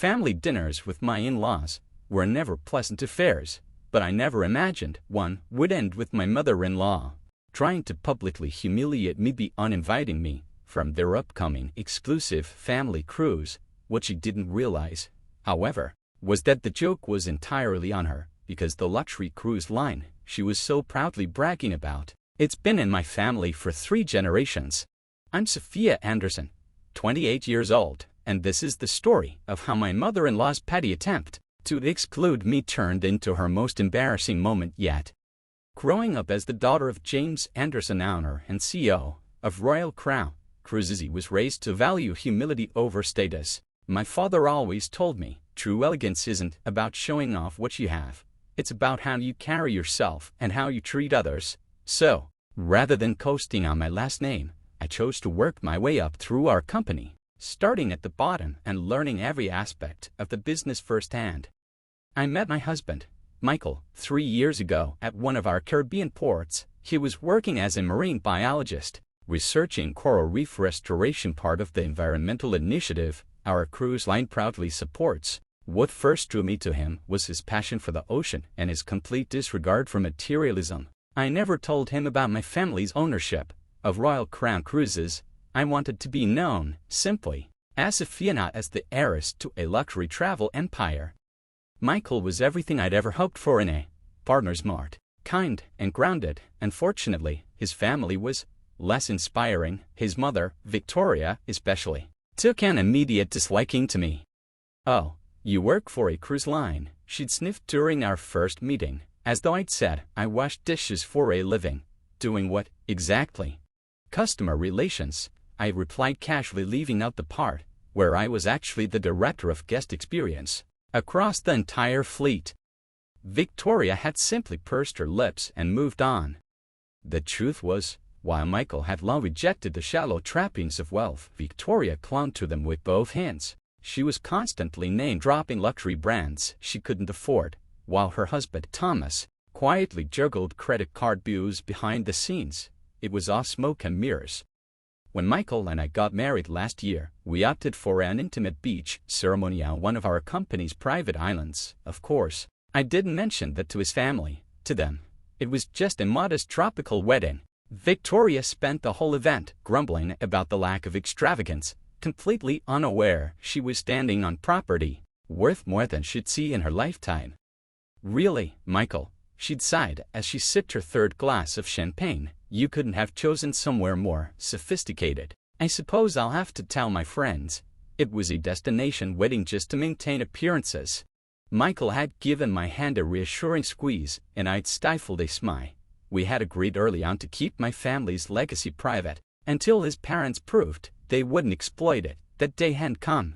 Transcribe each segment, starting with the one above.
Family dinners with my in-laws were never pleasant affairs, but I never imagined one would end with my mother-in-law trying to publicly humiliate me beyond inviting me from their upcoming exclusive family cruise. What she didn't realize, however, was that the joke was entirely on her, because the luxury cruise line she was so proudly bragging about, it's been in my family for 3 generations. I'm Sophia Anderson, 28 years old, and this is the story of how my mother-in-law's petty attempt to exclude me turned into her most embarrassing moment yet. Growing up as the daughter of James Anderson, owner and CEO of Royal Crown Cruises, he was raised to value humility over status. My father always told me, true elegance isn't about showing off what you have. It's about how you carry yourself and how you treat others. So, rather than coasting on my last name, I chose to work my way up through our company, starting at the bottom and learning every aspect of the business firsthand. I met my husband, Michael, 3 years ago at one of our Caribbean ports. He was working as a marine biologist, researching coral reef restoration, part of the environmental initiative our cruise line proudly supports. What first drew me to him was his passion for the ocean and his complete disregard for materialism. I never told him about my family's ownership of Royal Crown Cruises. I wanted to be known simply as Sophia, not as the heiress to a luxury travel empire. Michael was everything I'd ever hoped for in a partner: smart, kind, and grounded. Unfortunately, his family was less inspiring. His mother, Victoria, especially, took an immediate disliking to me. "Oh, you work for a cruise line," she'd sniffed during our first meeting, as though I'd said I washed dishes for a living. "Doing what, exactly?" "Customer relations," I replied casually, leaving out the part where I was actually the director of guest experience across the entire fleet. Victoria had simply pursed her lips and moved on. The truth was, while Michael had long rejected the shallow trappings of wealth, Victoria clung to them with both hands. She was constantly name-dropping luxury brands she couldn't afford, while her husband, Thomas, quietly juggled credit card bills behind the scenes. It was all smoke and mirrors. When Michael and I got married last year, we opted for an intimate beach ceremony on one of our company's private islands. Of course, I didn't mention that to his family. To them, it was just a modest tropical wedding. Victoria spent the whole event grumbling about the lack of extravagance, completely unaware she was standing on property worth more than she'd see in her lifetime. "Really, Michael," she'd sighed as she sipped her 3rd glass of champagne, "you couldn't have chosen somewhere more sophisticated." "I suppose I'll have to tell my friends it was a destination wedding just to maintain appearances." Michael had given my hand a reassuring squeeze, and I'd stifled a smile. We had agreed early on to keep my family's legacy private until his parents proved they wouldn't exploit it. That day hadn't come.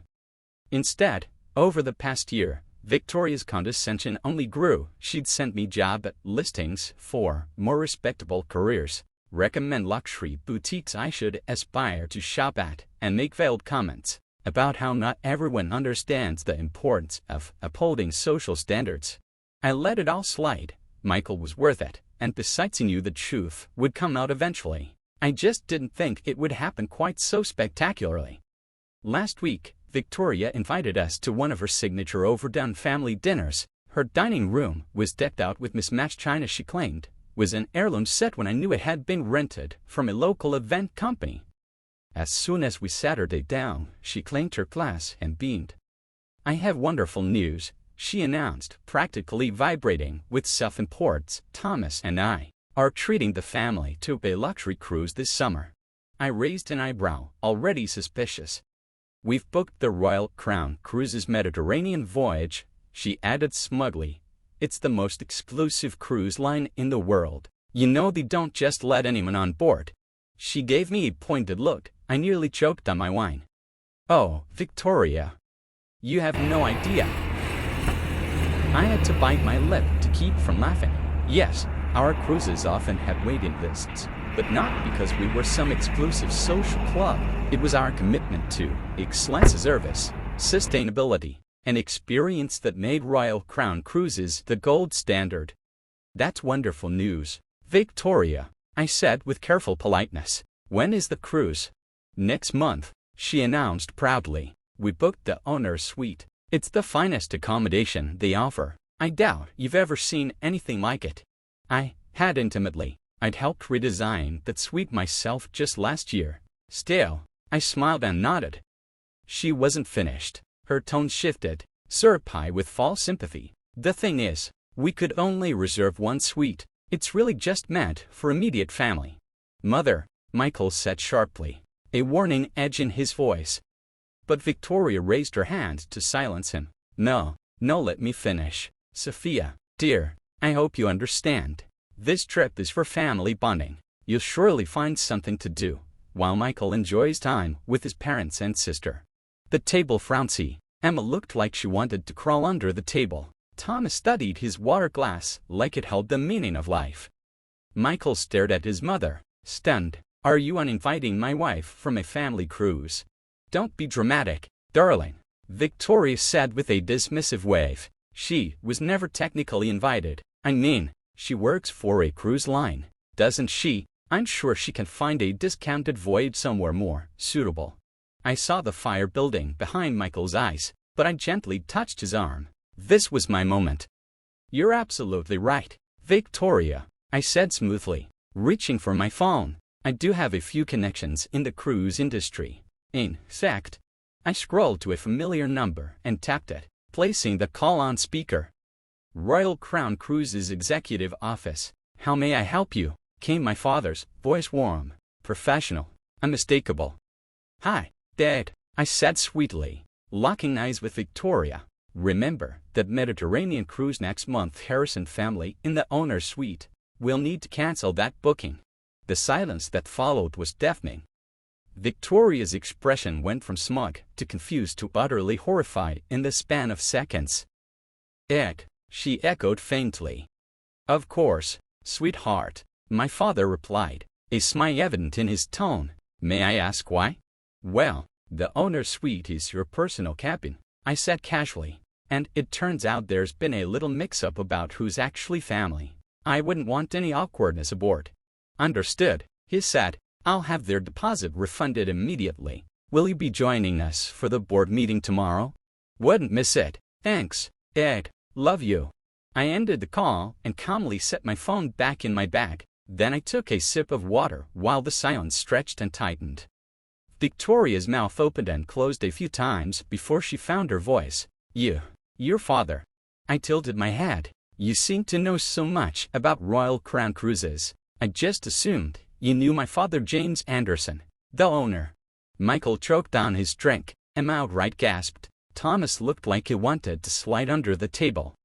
Instead, over the past year, Victoria's condescension only grew. She'd sent me job listings for more respectable careers, recommend luxury boutiques I should aspire to shop at, and make veiled comments about how not everyone understands the importance of upholding social standards. I let it all slide. Michael was worth it, and besides, I knew the truth would come out eventually. I just didn't think it would happen quite so spectacularly. Last week, Victoria invited us to one of her signature overdone family dinners. Her dining room was decked out with mismatched china she claimed was an heirloom set when I knew it had been rented from a local event company. As soon as we sat her down, she claimed her glass and beamed. "I have wonderful news," she announced, practically vibrating with self-importance. "Thomas and I are treating the family to a luxury cruise this summer." I raised an eyebrow, already suspicious. "We've booked the Royal Crown Cruises Mediterranean voyage," she added smugly. "It's the most exclusive cruise line in the world. You know, they don't just let anyone on board." She gave me a pointed look. I nearly choked on my wine. "Oh, Victoria, you have no idea." I had to bite my lip to keep from laughing. Yes, our cruises often had waiting lists, but not because we were some exclusive social club. It was our commitment to excellence, service, sustainability, an experience that made Royal Crown Cruises the gold standard. "That's wonderful news, Victoria," I said with careful politeness. "When is the cruise?" "Next month," she announced proudly. "We booked the owner's suite, It's the finest accommodation they offer. I doubt you've ever seen anything like it. I had intimately. I'd helped redesign that suite myself just last year. Still, I smiled and nodded. She wasn't finished. Her tone shifted, surprised with false sympathy. The thing is, we could only reserve one suite. It's really just meant for immediate family. Mother, Michael said sharply, a warning edge in his voice. But Victoria raised her hand to silence him. No, let me finish. Sophia, dear, I hope you understand. This trip is for family bonding. You'll surely find something to do, while Michael enjoys time with his parents and sister. The table frowned. Emma looked like she wanted to crawl under the table. Thomas studied his water glass like it held the meaning of life. Michael stared at his mother, stunned. Are you uninviting my wife from a family cruise? Don't be dramatic, darling, Victoria said with a dismissive wave. She was never technically invited. I mean, she works for a cruise line, doesn't she? I'm sure she can find a discounted voyage somewhere more suitable. I saw the fire building behind Michael's eyes, but I gently touched his arm. This was my moment. You're absolutely right, Victoria, I said smoothly, reaching for my phone. I do have a few connections in the cruise industry. In fact, I scrolled to a familiar number and tapped it, placing the call on speaker. Royal Crown Cruises Executive Office. How may I help you? Came my father's voice, warm, professional, unmistakable. Hi, Dad, I said sweetly, locking eyes with Victoria. Remember that Mediterranean cruise next month? Harrison family in the owner's suite. We'll need to cancel that booking. The silence that followed was deafening. Victoria's expression went from smug to confused to utterly horrified in the span of seconds. Ed, she echoed faintly. Of course, sweetheart, my father replied, a smile evident in his tone. May I ask why? Well, the owner's suite is your personal cabin, I said casually, and it turns out there's been a little mix-up about who's actually family. I wouldn't want any awkwardness aboard. Understood, he said. I'll have their deposit refunded immediately. Will you be joining us for the board meeting tomorrow? Wouldn't miss it. Thanks, Ed. Love you. I ended the call and calmly set my phone back in my bag. Then I took a sip of water while the silence stretched and tightened. Victoria's mouth opened and closed a few times before she found her voice. Your father. I tilted my head. You seem to know so much about Royal Crown Cruises. I just assumed you knew my father, James Anderson, the owner. Michael choked on his drink and outright gasped. Thomas looked like he wanted to slide under the table.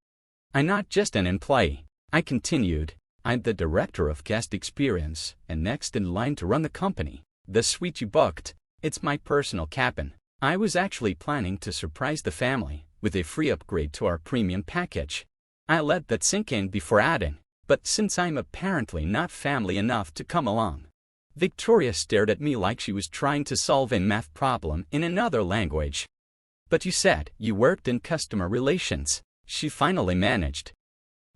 I'm not just an employee, I continued. I'm the director of guest experience and next in line to run the company. The suite you booked, it's my personal cabin. I was actually planning to surprise the family with a free upgrade to our premium package. I let that sink in before adding, but since I'm apparently not family enough to come along. Victoria stared at me like she was trying to solve a math problem in another language. But you said you worked in customer relations, she finally managed.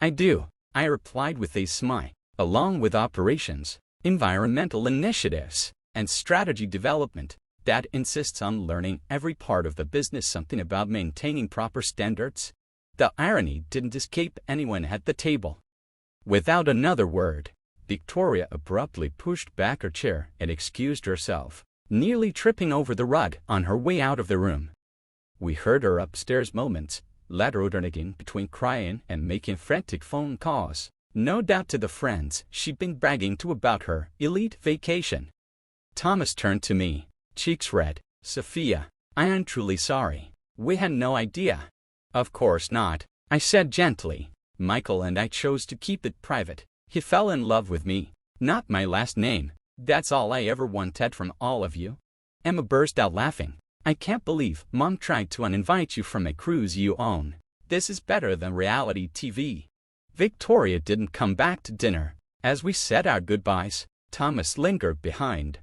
I do, I replied with a smile, along with operations, environmental initiatives, and strategy development. Dad insists on learning every part of the business, something about maintaining proper standards. The irony didn't escape anyone at the table. Without another word, Victoria abruptly pushed back her chair and excused herself, nearly tripping over the rug on her way out of the room. We heard her upstairs moments later, alternating between crying and making frantic phone calls, no doubt to the friends she'd been bragging to about her elite vacation. Thomas turned to me, cheeks red. Sophia, I am truly sorry. We had no idea. Of course not, I said gently. Michael and I chose to keep it private. He fell in love with me, not my last name. That's all I ever wanted from all of you. Emma burst out laughing. I can't believe Mom tried to uninvite you from a cruise you own. This is better than reality TV. Victoria didn't come back to dinner. As we said our goodbyes, Thomas lingered behind.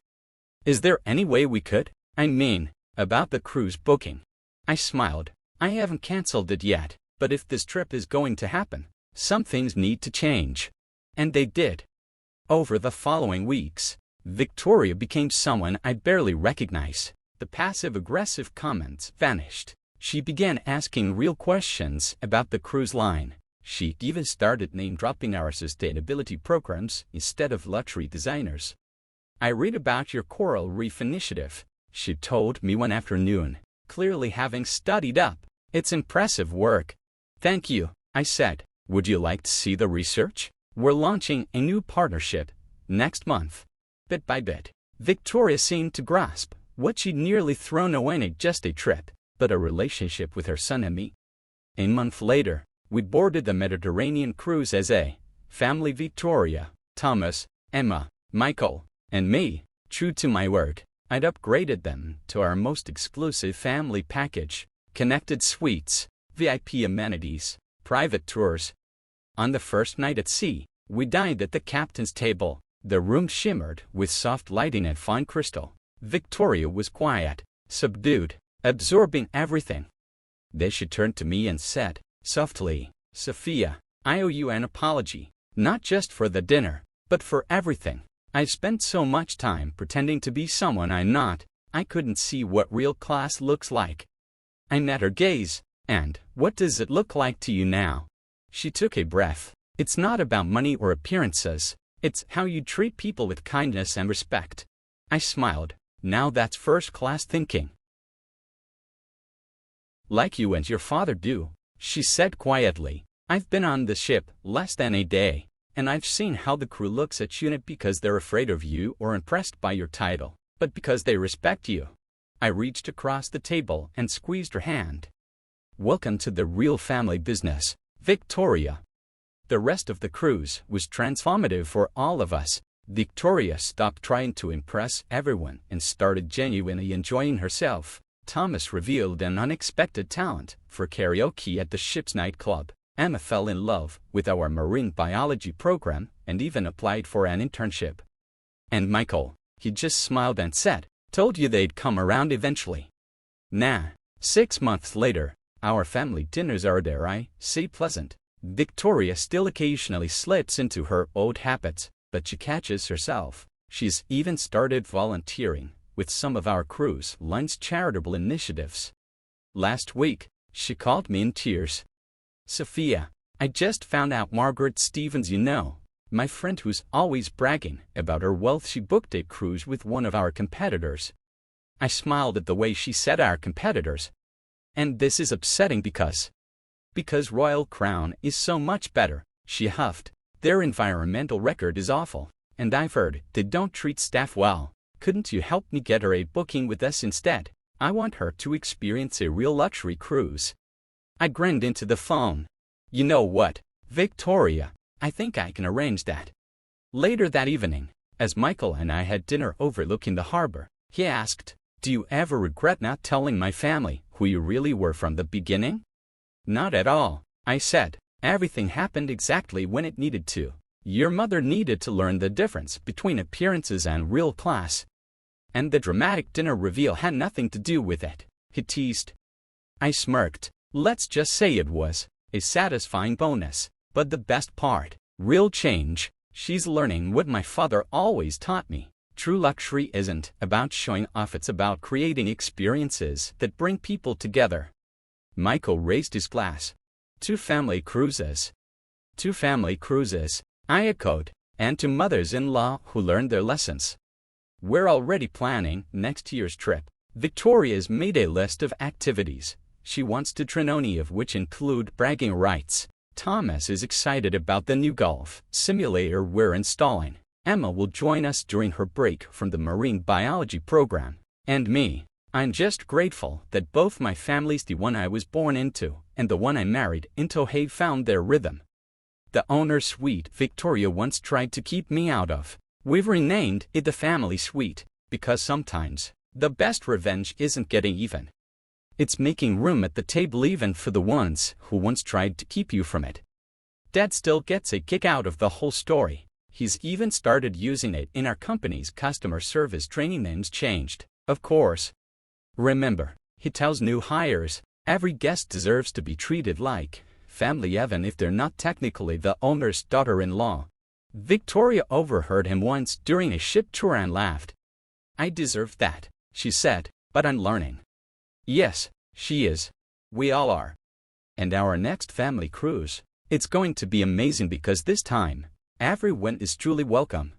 Is there any way we could? I mean, about the cruise booking. I smiled. I haven't canceled it yet, but if this trip is going to happen, some things need to change. And they did. Over the following weeks, Victoria became someone I barely recognized. The passive-aggressive comments vanished. She began asking real questions about the cruise line. She even started name-dropping our sustainability programs instead of luxury designers. "I read about your coral reef initiative," she told me one afternoon, clearly having studied up. "It's impressive work." "Thank you," I said. "Would you like to see the research? We're launching a new partnership next month." Bit by bit, Victoria seemed to grasp what she'd nearly thrown away in just a trip, but a relationship with her son and me. A month later, we boarded the Mediterranean cruise as a family. Victoria, Thomas, Emma, Michael, and me. True to my word, I'd upgraded them to our most exclusive family package: connected suites, VIP amenities, private tours. On the first night at sea, we dined at the captain's table. The room shimmered with soft lighting and fine crystal. Victoria was quiet, subdued, absorbing everything. Then she turned to me and said, softly, "Sophia, I owe you an apology, not just for the dinner, but for everything. I've spent so much time pretending to be someone I'm not, I couldn't see what real class looks like." I met her gaze. "And what does it look like to you now?" She took a breath. "It's not about money or appearances. It's how you treat people with kindness and respect." I smiled. "Now that's first-class thinking." "Like you and your father do," she said quietly. "I've been on the ship less than a day, and I've seen how the crew looks at you not because they're afraid of you or impressed by your title, but because they respect you." I reached across the table and squeezed her hand. "Welcome to the real family business, Victoria." The rest of the cruise was transformative for all of us. Victoria stopped trying to impress everyone and started genuinely enjoying herself. Thomas revealed an unexpected talent for karaoke at the ship's nightclub. Emma fell in love with our marine biology program and even applied for an internship. And Michael, he just smiled and said, "Told you they'd come around eventually." Nah, 6 months later, our family dinners are, dare I say, pleasant. Victoria still occasionally slips into her old habits, but she catches herself. She's even started volunteering with some of our cruise line's charitable initiatives. Last week, she called me in tears. "Sophia, I just found out Margaret Stevens, my friend who's always bragging about her wealth, she booked a cruise with one of our competitors." I smiled at the way she said "our competitors." "And this is upsetting because Royal Crown is so much better," she huffed. "Their environmental record is awful, and I've heard they don't treat staff well. Couldn't you help me get her a booking with us instead? I want her to experience a real luxury cruise." I grinned into the phone. "You know what, Victoria, I think I can arrange that." Later that evening, as Michael and I had dinner overlooking the harbor, he asked, "Do you ever regret not telling my family who you really were from the beginning?" "Not at all," I said. "Everything happened exactly when it needed to. Your mother needed to learn the difference between appearances and real class. And the dramatic dinner reveal had nothing to do with it," he teased. I smirked. "Let's just say it was a satisfying bonus. But the best part, real change. She's learning what my father always taught me. True luxury isn't about showing off, it's about creating experiences that bring people together." Michael raised his glass. "Two family cruises." "Two family cruises," I echoed, "and two mothers-in-law who learned their lessons." We're already planning next year's trip. Victoria's made a list of activities she wants to try, only of which include bragging rights. Thomas is excited about the new golf simulator we're installing. Emma will join us during her break from the marine biology program. And me, I'm just grateful that both my families, the one I was born into and the one I married into, have found their rhythm. The owner's suite Victoria once tried to keep me out of. We've renamed it the family suite, because sometimes the best revenge isn't getting even. It's making room at the table even for the ones who once tried to keep you from it. Dad still gets a kick out of the whole story. He's even started using it in our company's customer service training. Names changed, of course. Remember, he tells new hires, every guest deserves to be treated like family even if they're not technically the owner's daughter-in-law. Victoria overheard him once during a ship tour and laughed. "I deserve that," she said, "but I'm learning." Yes, she is. We all are. And our next family cruise, it's going to be amazing because this time, everyone is truly welcome.